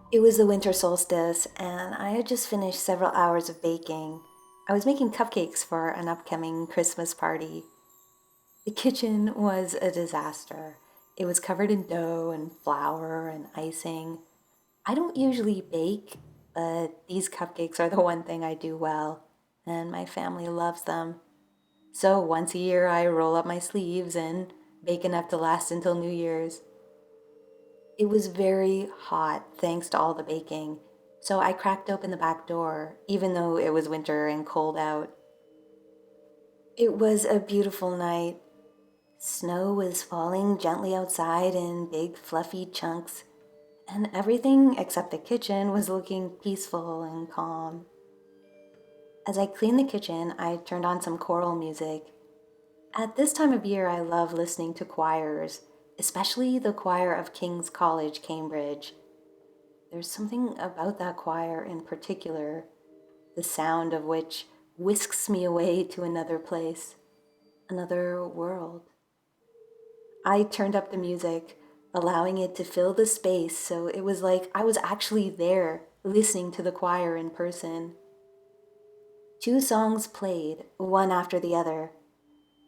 It was the winter solstice, and I had just finished several hours of baking. I was making cupcakes for an upcoming Christmas party. The kitchen was a disaster. It was covered in dough and flour and icing. I don't usually bake, but these cupcakes are the one thing I do well, and my family loves them. So once a year, I roll up my sleeves and bake enough to last until New Year's. It was very hot thanks to all the baking, so I cracked open the back door, even though it was winter and cold out. It was a beautiful night. Snow was falling gently outside in big, fluffy chunks, and everything except the kitchen was looking peaceful and calm. As I cleaned the kitchen, I turned on some choral music. At this time of year, I love listening to choirs, especially the choir of King's College, Cambridge. There's something about that choir in particular, the sound of which whisks me away to another place, another world. I turned up the music, allowing it to fill the space so it was like I was actually there, listening to the choir in person. Two songs played, one after the other.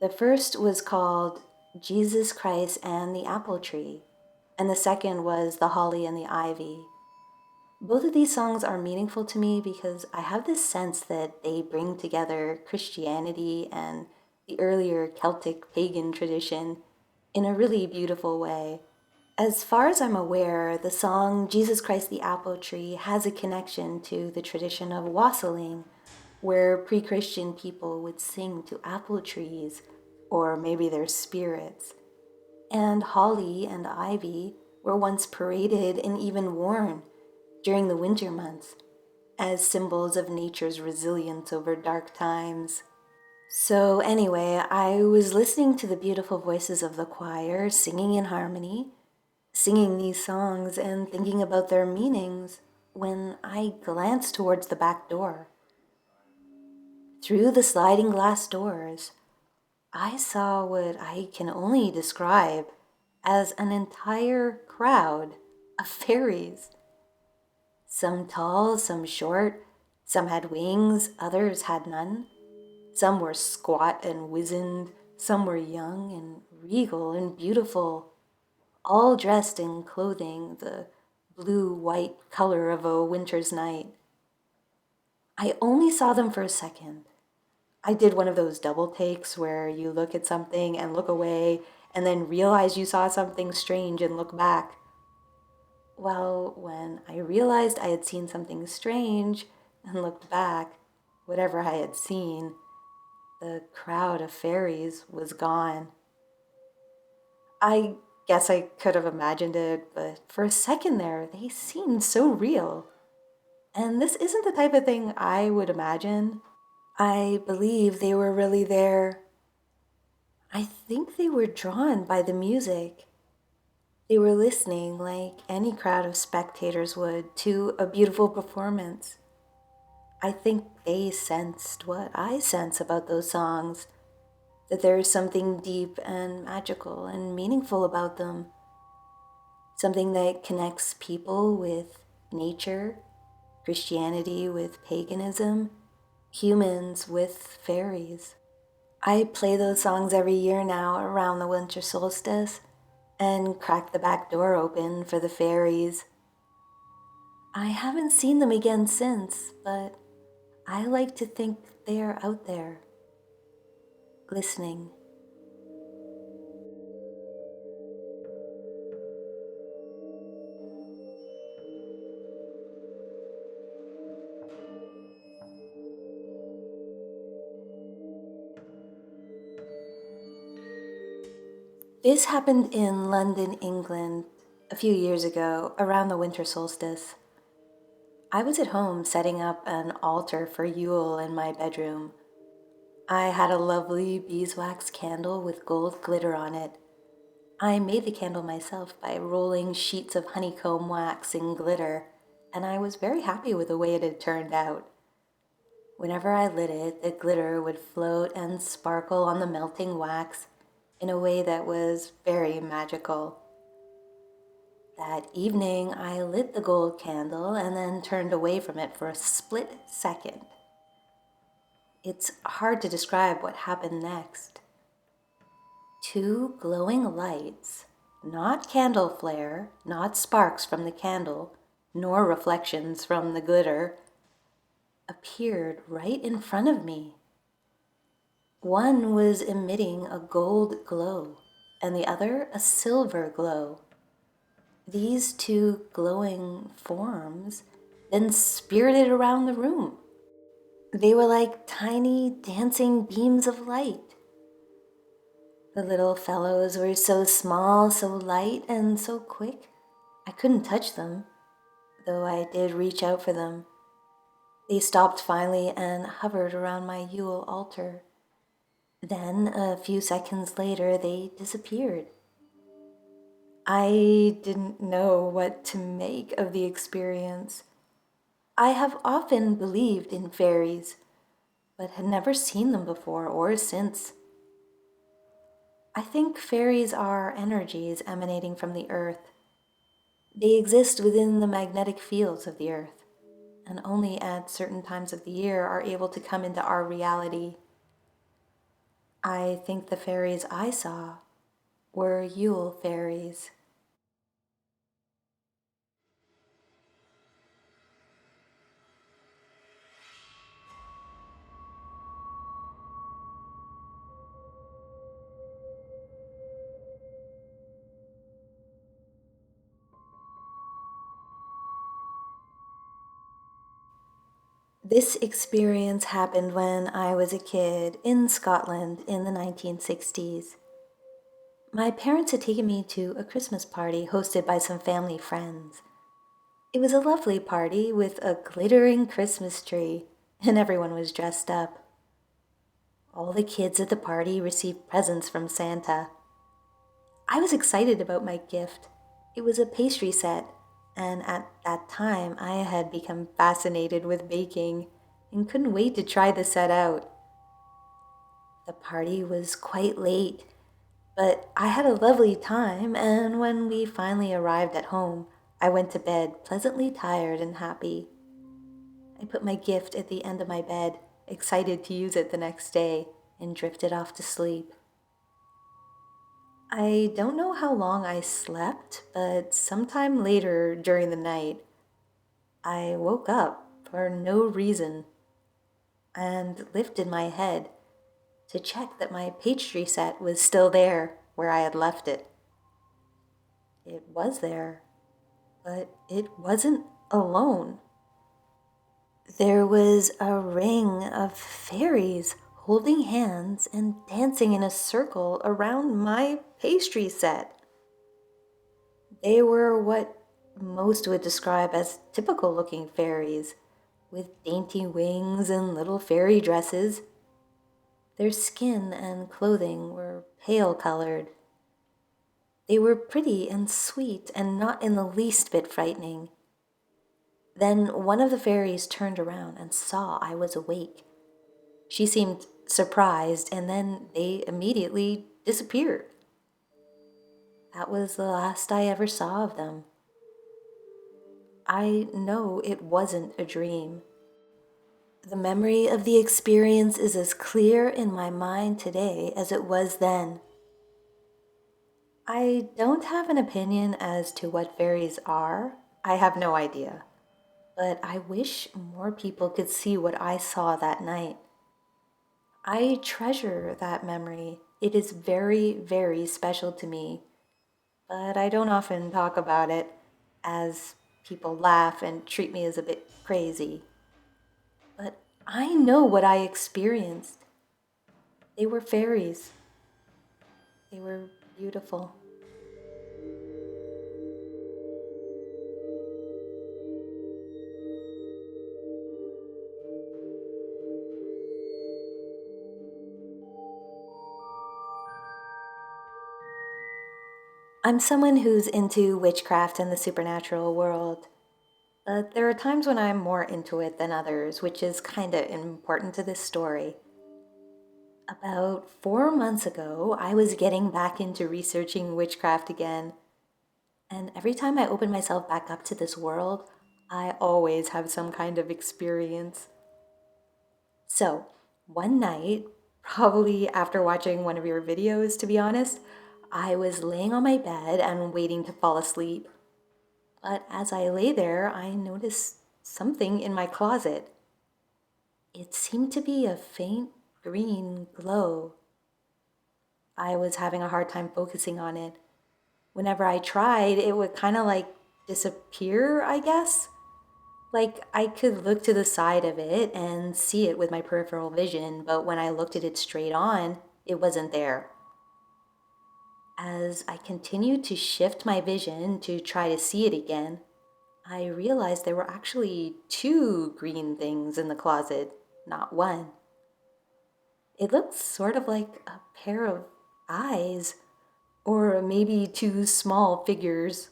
The first was called Jesus Christ and the Apple Tree, and the second was The Holly and the Ivy. Both of these songs are meaningful to me because I have this sense that they bring together Christianity and the earlier Celtic pagan tradition in a really beautiful way. As far as I'm aware, the song Jesus Christ the Apple Tree has a connection to the tradition of wassailing, where pre Christian people would sing to apple trees or maybe their spirits. And holly and ivy were once paraded and even worn during the winter months as symbols of nature's resilience over dark times. So, anyway, I was listening to the beautiful voices of the choir singing in harmony, singing these songs and thinking about their meanings when I glanced towards the back door. Through the sliding glass doors, I saw what I can only describe as an entire crowd of fairies. Some tall, some short, some had wings, others had none. Some were squat and wizened, some were young and regal and beautiful, all dressed in clothing the blue-white color of a winter's night. I only saw them for a second. I did one of those double takes where you look at something and look away and then realize you saw something strange and look back. Well, when I realized I had seen something strange and looked back, whatever I had seen, the crowd of fairies was gone. I guess I could have imagined it, but for a second there, they seemed so real. And this isn't the type of thing I would imagine. I believe they were really there. I think they were drawn by the music. They were listening like any crowd of spectators would to a beautiful performance. I think they sensed what I sense about those songs, that there is something deep and magical and meaningful about them, something that connects people with nature, Christianity with paganism, humans with fairies. I play those songs every year now around the winter solstice and crack the back door open for the fairies. I haven't seen them again since, but I like to think they are out there, listening. This happened in London, England, a few years ago, around the winter solstice. I was at home setting up an altar for Yule in my bedroom. I had a lovely beeswax candle with gold glitter on it. I made the candle myself by rolling sheets of honeycomb wax in glitter, and I was very happy with the way it had turned out. Whenever I lit it, the glitter would float and sparkle on the melting wax in a way that was very magical. That evening, I lit the gold candle and then turned away from it for a split second. It's hard to describe what happened next. Two glowing lights, not candle flare, not sparks from the candle, nor reflections from the glitter, appeared right in front of me. One was emitting a gold glow, and the other a silver glow. These two glowing forms then spirited around the room. They were like tiny dancing beams of light. The little fellows were so small, so light, and so quick, I couldn't touch them, though I did reach out for them. They stopped finally and hovered around my Yule altar. Then, a few seconds later, they disappeared. I didn't know what to make of the experience. I have often believed in fairies, but had never seen them before or since. I think fairies are energies emanating from the earth. They exist within the magnetic fields of the earth, and only at certain times of the year are able to come into our reality. I think the fairies I saw were Yule fairies. This experience happened when I was a kid in Scotland in the 1960s. My parents had taken me to a Christmas party hosted by some family friends. It was a lovely party with a glittering Christmas tree, and everyone was dressed up. All the kids at the party received presents from Santa. I was excited about my gift. It was a pastry set, and at that time I had become fascinated with baking and couldn't wait to try the set out. The party was quite late, but I had a lovely time, and when we finally arrived at home, I went to bed pleasantly tired and happy. I put my gift at the end of my bed, excited to use it the next day, and drifted off to sleep. I don't know how long I slept, but sometime later during the night, I woke up for no reason and lifted my head to check that my pastry set was still there where I had left it. It was there, but it wasn't alone. There was a ring of fairies holding hands and dancing in a circle around my pastry set. They were what most would describe as typical looking fairies, with dainty wings and little fairy dresses. Their skin and clothing were pale colored. They were pretty and sweet and not in the least bit frightening. Then one of the fairies turned around and saw I was awake. She seemed surprised, and then they immediately disappeared. That was the last I ever saw of them. I know it wasn't a dream. The memory of the experience is as clear in my mind today as it was then. I don't have an opinion as to what fairies are. I have no idea. But I wish more people could see what I saw that night. I treasure that memory. It is very, very special to me. But I don't often talk about it, as people laugh and treat me as a bit crazy. But I know what I experienced. They were fairies. They were beautiful. I'm someone who's into witchcraft and the supernatural world, but there are times when I'm more into it than others, which is kinda important to this story. About 4 months ago, I was getting back into researching witchcraft again. And every time I open myself back up to this world, I always have some kind of experience. So, one night, probably after watching one of your videos, to be honest, I was laying on my bed and waiting to fall asleep. But as I lay there, I noticed something in my closet. It seemed to be a faint green glow. I was having a hard time focusing on it. Whenever I tried, it would kind of like disappear, I guess. Like I could look to the side of it and see it with my peripheral vision, but when I looked at it straight on, it wasn't there. As I continued to shift my vision to try to see it again, I realized there were actually two green things in the closet, not one. It looked sort of like a pair of eyes, or maybe two small figures.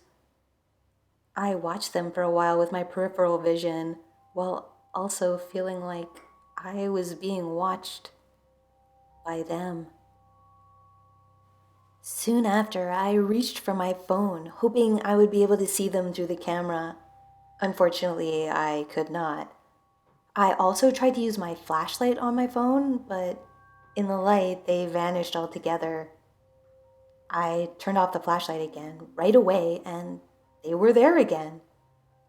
I watched them for a while with my peripheral vision, while also feeling like I was being watched by them. Soon after, I reached for my phone, hoping I would be able to see them through the camera. Unfortunately, I could not. I also tried to use my flashlight on my phone, but in the light, they vanished altogether. I turned off the flashlight again right away, and they were there again.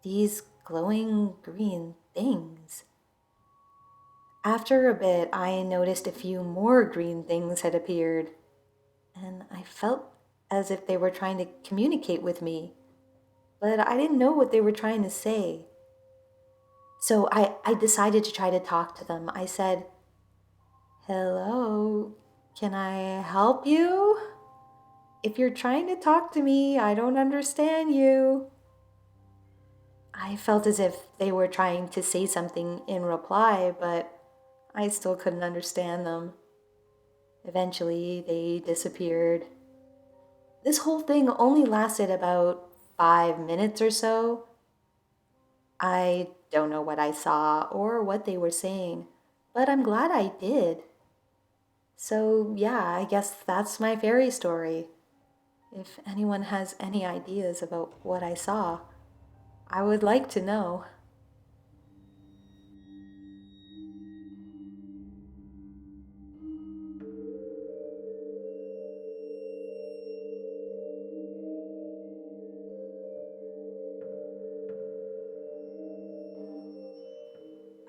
These glowing green things. After a bit, I noticed a few more green things had appeared, and I felt as if they were trying to communicate with me, but I didn't know what they were trying to say. So I decided to try to talk to them. I said, "Hello, can I help you? If you're trying to talk to me, I don't understand you." I felt as if they were trying to say something in reply, but I still couldn't understand them. Eventually, they disappeared. This whole thing only lasted about 5 minutes or so. I don't know what I saw or what they were saying, but I'm glad I did. So, yeah, I guess that's my fairy story. If anyone has any ideas about what I saw, I would like to know.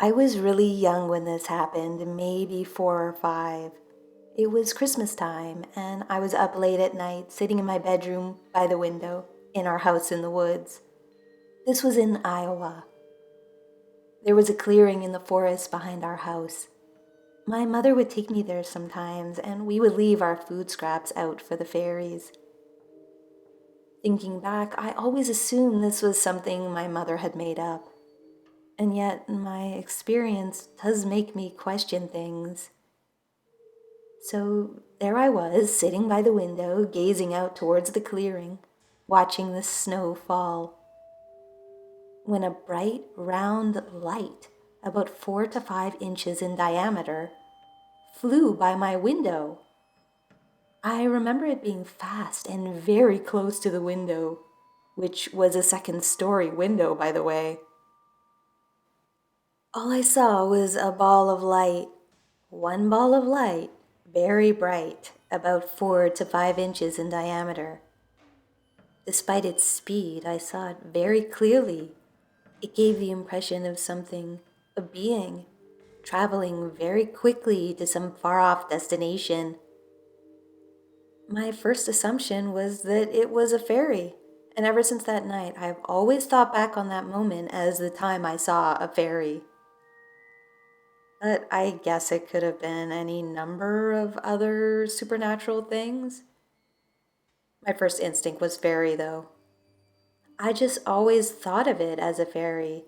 I was really young when this happened, maybe 4 or 5. It was Christmas time, and I was up late at night, sitting in my bedroom by the window in our house in the woods. This was in Iowa. There was a clearing in the forest behind our house. My mother would take me there sometimes, and we would leave our food scraps out for the fairies. Thinking back, I always assumed this was something my mother had made up. And yet, my experience does make me question things. So there I was, sitting by the window, gazing out towards the clearing, watching the snow fall, when a bright, round light, about 4 to 5 inches in diameter, flew by my window. I remember it being fast and very close to the window, which was a second-story window, by the way. All I saw was a ball of light, one ball of light, very bright, about 4 to 5 inches in diameter. Despite its speed, I saw it very clearly. It gave the impression of something, a being, traveling very quickly to some far-off destination. My first assumption was that it was a fairy, and ever since that night, I've always thought back on that moment as the time I saw a fairy. But I guess it could have been any number of other supernatural things. My first instinct was fairy, though. I just always thought of it as a fairy.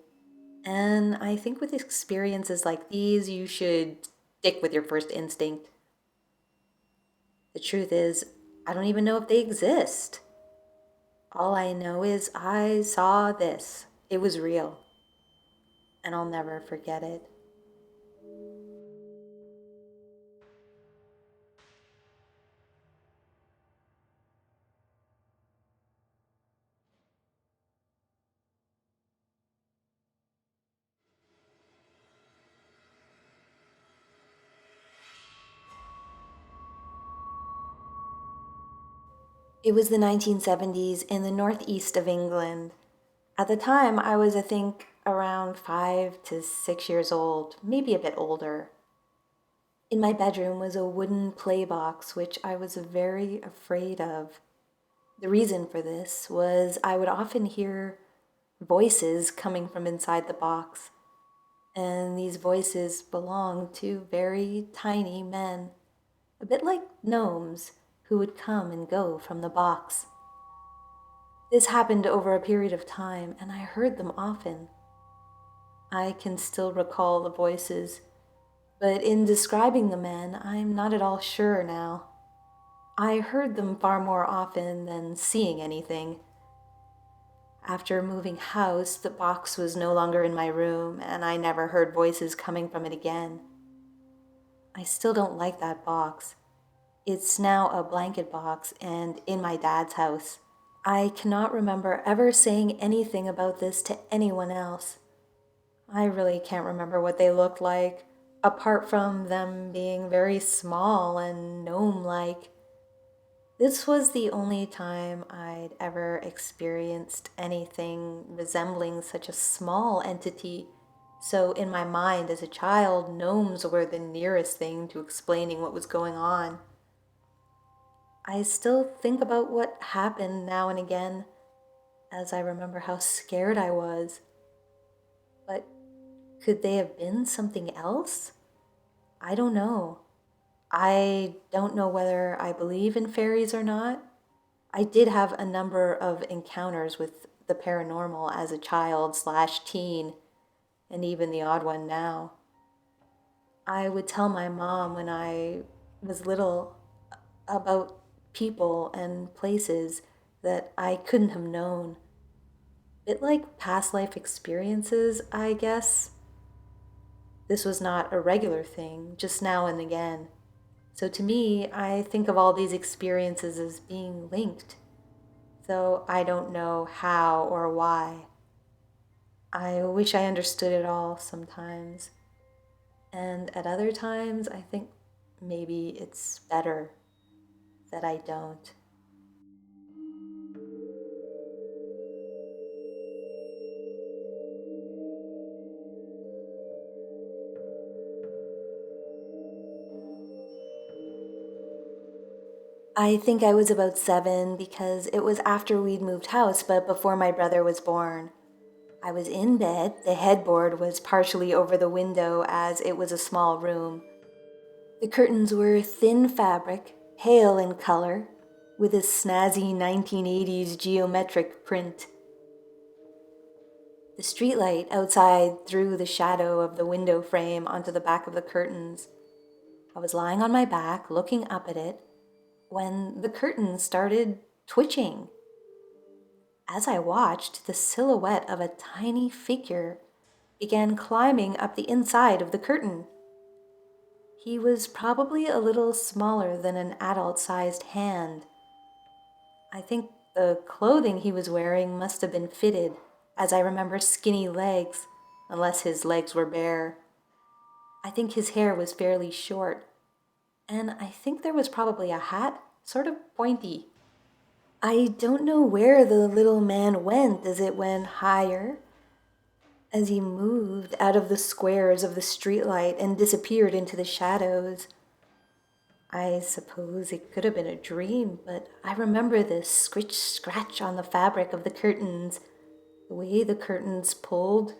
And I think with experiences like these, you should stick with your first instinct. The truth is, I don't even know if they exist. All I know is I saw this. It was real. And I'll never forget it. It was the 1970s in the northeast of England. At the time, I was, I think, around 5 to 6 years old, maybe a bit older. In my bedroom was a wooden play box, which I was very afraid of. The reason for this was I would often hear voices coming from inside the box, and these voices belonged to very tiny men, a bit like gnomes who would come and go from the box. This happened over a period of time, and I heard them often. I can still recall the voices, but in describing the men, I'm not at all sure now. I heard them far more often than seeing anything. After moving house, the box was no longer in my room, and I never heard voices coming from it again. I still don't like that box. It's now a blanket box and in my dad's house. I cannot remember ever saying anything about this to anyone else. I really can't remember what they looked like, apart from them being very small and gnome-like. This was the only time I'd ever experienced anything resembling such a small entity, so in my mind as a child, gnomes were the nearest thing to explaining what was going on. I still think about what happened now and again, as I remember how scared I was. But could they have been something else? I don't know. I don't know whether I believe in fairies or not. I did have a number of encounters with the paranormal as a child/teen, and even the odd one now. I would tell my mom when I was little about people and places that I couldn't have known. A bit like past life experiences, I guess. This was not a regular thing, just now and again. So to me, I think of all these experiences as being linked, though I don't know how or why. I wish I understood it all sometimes. And at other times, I think maybe it's better that I don't. I think I was about 7 because it was after we'd moved house, but before my brother was born. I was in bed. The headboard was partially over the window as it was a small room. The curtains were thin fabric, pale in color, with a snazzy 1980s geometric print. The streetlight outside threw the shadow of the window frame onto the back of the curtains. I was lying on my back, looking up at it, when the curtains started twitching. As I watched, the silhouette of a tiny figure began climbing up the inside of the curtain. He was probably a little smaller than an adult-sized hand. I think the clothing he was wearing must have been fitted, as I remember skinny legs, unless his legs were bare. I think his hair was fairly short, and I think there was probably a hat, sort of pointy. I don't know where the little man went as it went higher, as he moved out of the squares of the streetlight and disappeared into the shadows. I suppose it could have been a dream, but I remember the scritch-scratch on the fabric of the curtains, the way the curtains pulled,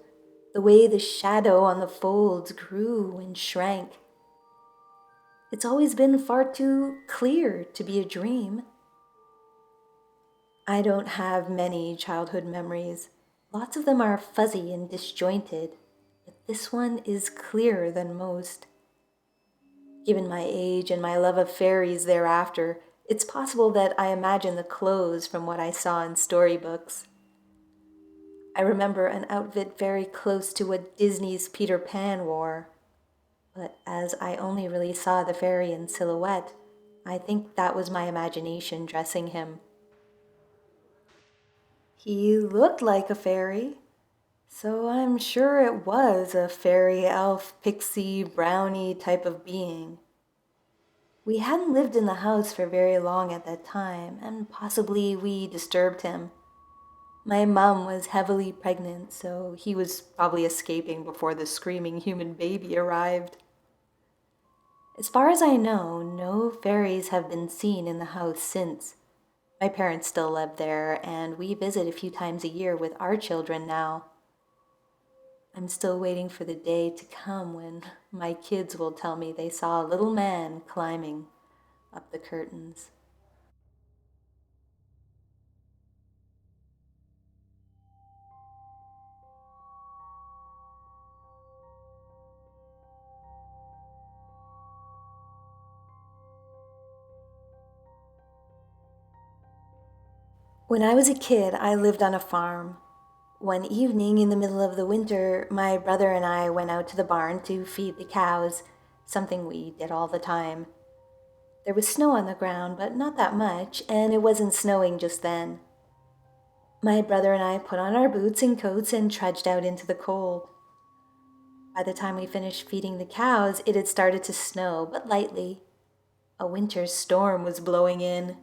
the way the shadow on the folds grew and shrank. It's always been far too clear to be a dream. I don't have many childhood memories. Lots of them are fuzzy and disjointed, but this one is clearer than most. Given my age and my love of fairies thereafter, it's possible that I imagine the clothes from what I saw in storybooks. I remember an outfit very close to what Disney's Peter Pan wore, but as I only really saw the fairy in silhouette, I think that was my imagination dressing him. He looked like a fairy, so I'm sure it was a fairy elf, pixie, brownie type of being. We hadn't lived in the house for very long at that time, and possibly we disturbed him. My mom was heavily pregnant, so he was probably escaping before the screaming human baby arrived. As far as I know, no fairies have been seen in the house since. My parents still live there, and we visit a few times a year with our children now. I'm still waiting for the day to come when my kids will tell me they saw a little man climbing up the curtains. When I was a kid, I lived on a farm. One evening in the middle of the winter, my brother and I went out to the barn to feed the cows, something we did all the time. There was snow on the ground, but not that much, and it wasn't snowing just then. My brother and I put on our boots and coats and trudged out into the cold. By the time we finished feeding the cows, it had started to snow, but lightly. A winter storm was blowing in.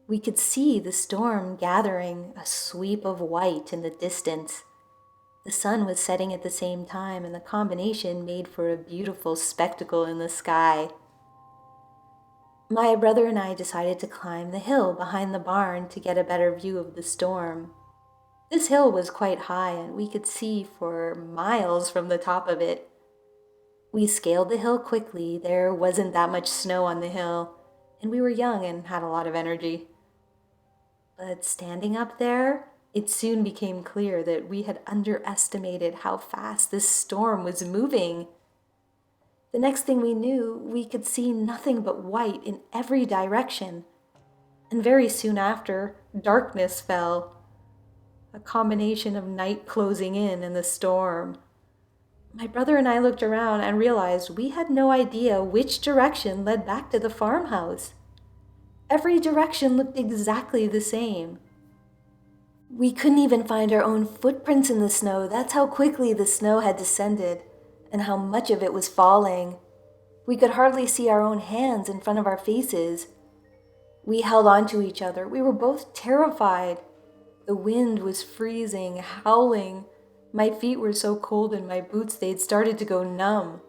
We could see the storm gathering, a sweep of white in the distance. The sun was setting at the same time, and the combination made for a beautiful spectacle in the sky. My brother and I decided to climb the hill behind the barn to get a better view of the storm. This hill was quite high, and we could see for miles from the top of it. We scaled the hill quickly. There wasn't that much snow on the hill, and we were young and had a lot of energy. But standing up there, it soon became clear that we had underestimated how fast this storm was moving. The next thing we knew, we could see nothing but white in every direction. And very soon after, darkness fell. A combination of night closing in and the storm. My brother and I looked around and realized we had no idea which direction led back to the farmhouse. Every direction looked exactly the same. We couldn't even find our own footprints in the snow. That's how quickly the snow had descended and how much of it was falling. We could hardly see our own hands in front of our faces. We held on to each other. We were both terrified. The wind was freezing, howling. My feet were so cold in my boots they'd started to go numb.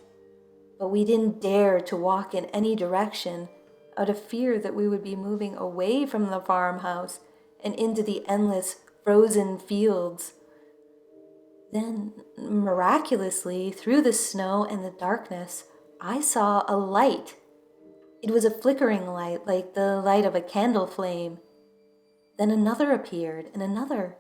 But we didn't dare to walk in any direction out of fear that we would be moving away from the farmhouse and into the endless frozen fields. Then, miraculously, through the snow and the darkness, I saw a light. It was a flickering light, like the light of a candle flame. Then another appeared, and another.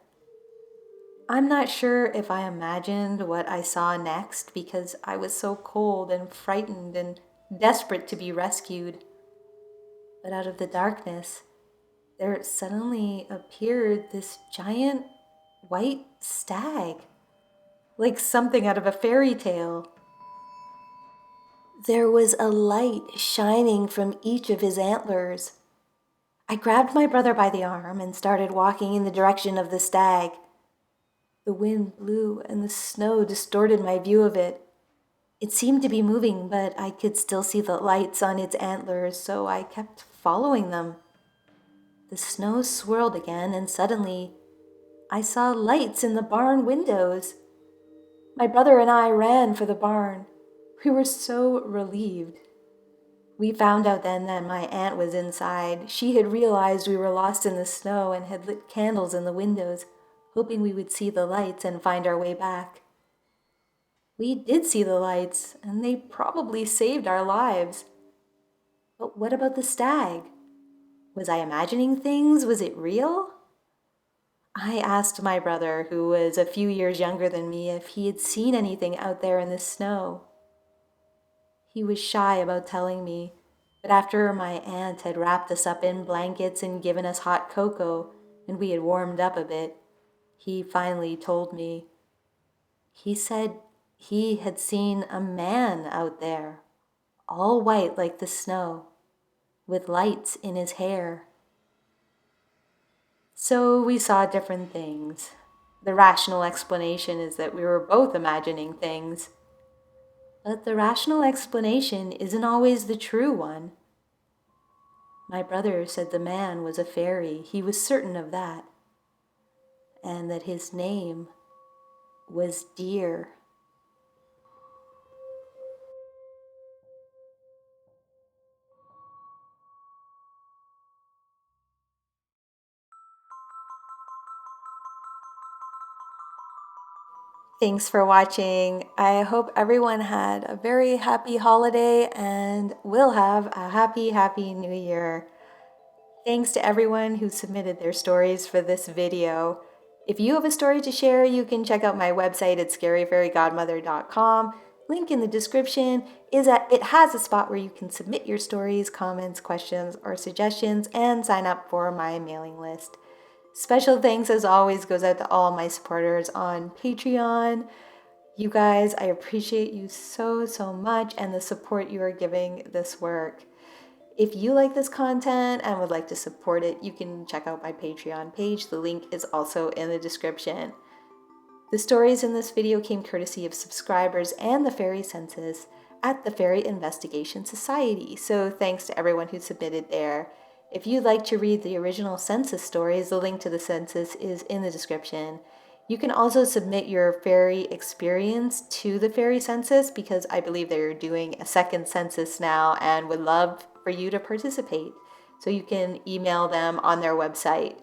I'm not sure if I imagined what I saw next because I was so cold and frightened and desperate to be rescued. But out of the darkness, there suddenly appeared this giant white stag, like something out of a fairy tale. There was a light shining from each of his antlers. I grabbed my brother by the arm and started walking in the direction of the stag. The wind blew and the snow distorted my view of it. It seemed to be moving, but I could still see the lights on its antlers, so I kept following them. The snow swirled again, and suddenly I saw lights in the barn windows. My brother and I ran for the barn. We were so relieved. We found out then that my aunt was inside. She had realized we were lost in the snow and had lit candles in the windows, hoping we would see the lights and find our way back. We did see the lights, and they probably saved our lives. But what about the stag? Was I imagining things? Was it real? I asked my brother, who was a few years younger than me, if he had seen anything out there in the snow. He was shy about telling me, but after my aunt had wrapped us up in blankets and given us hot cocoa, and we had warmed up a bit, he finally told me. He said he had seen a man out there, all white like the snow, with lights in his hair. So we saw different things. The rational explanation is that we were both imagining things. But the rational explanation isn't always the true one. My brother said the man was a fairy. He was certain of that. And that his name was Deer. Thanks for watching. I hope everyone had a very happy holiday and will have a happy, happy new year. Thanks to everyone who submitted their stories for this video. If you have a story to share, you can check out my website at scaryfairygodmother.com. Link in the description it has a spot where you can submit your stories, comments, questions, or suggestions and sign up for my mailing list. Special thanks as always goes out to all my supporters on Patreon. You guys, I appreciate you so, so much and the support you are giving this work. If you like this content and would like to support it, you can check out my Patreon page. The link is also in the description. The stories in this video came courtesy of subscribers and the Fairy Census at the Fairy Investigation Society, so thanks to everyone who submitted there. If you'd like to read the original census stories, the link to the census is in the description. You can also submit your fairy experience to the Fairy Census because I believe they're doing a second census now and would love for you to participate. So you can email them on their website.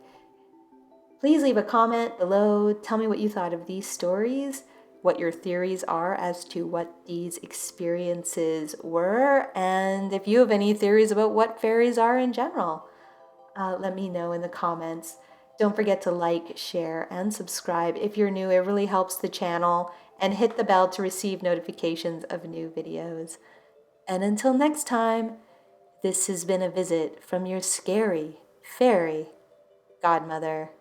Please leave a comment below. Tell me what you thought of these stories, what your theories are as to what these experiences were, and if you have any theories about what fairies are in general. Let me know in the comments. Don't forget to like, share, and subscribe if you're new. It really helps the channel. And hit the bell to receive notifications of new videos. And until next time, this has been a visit from your scary fairy godmother.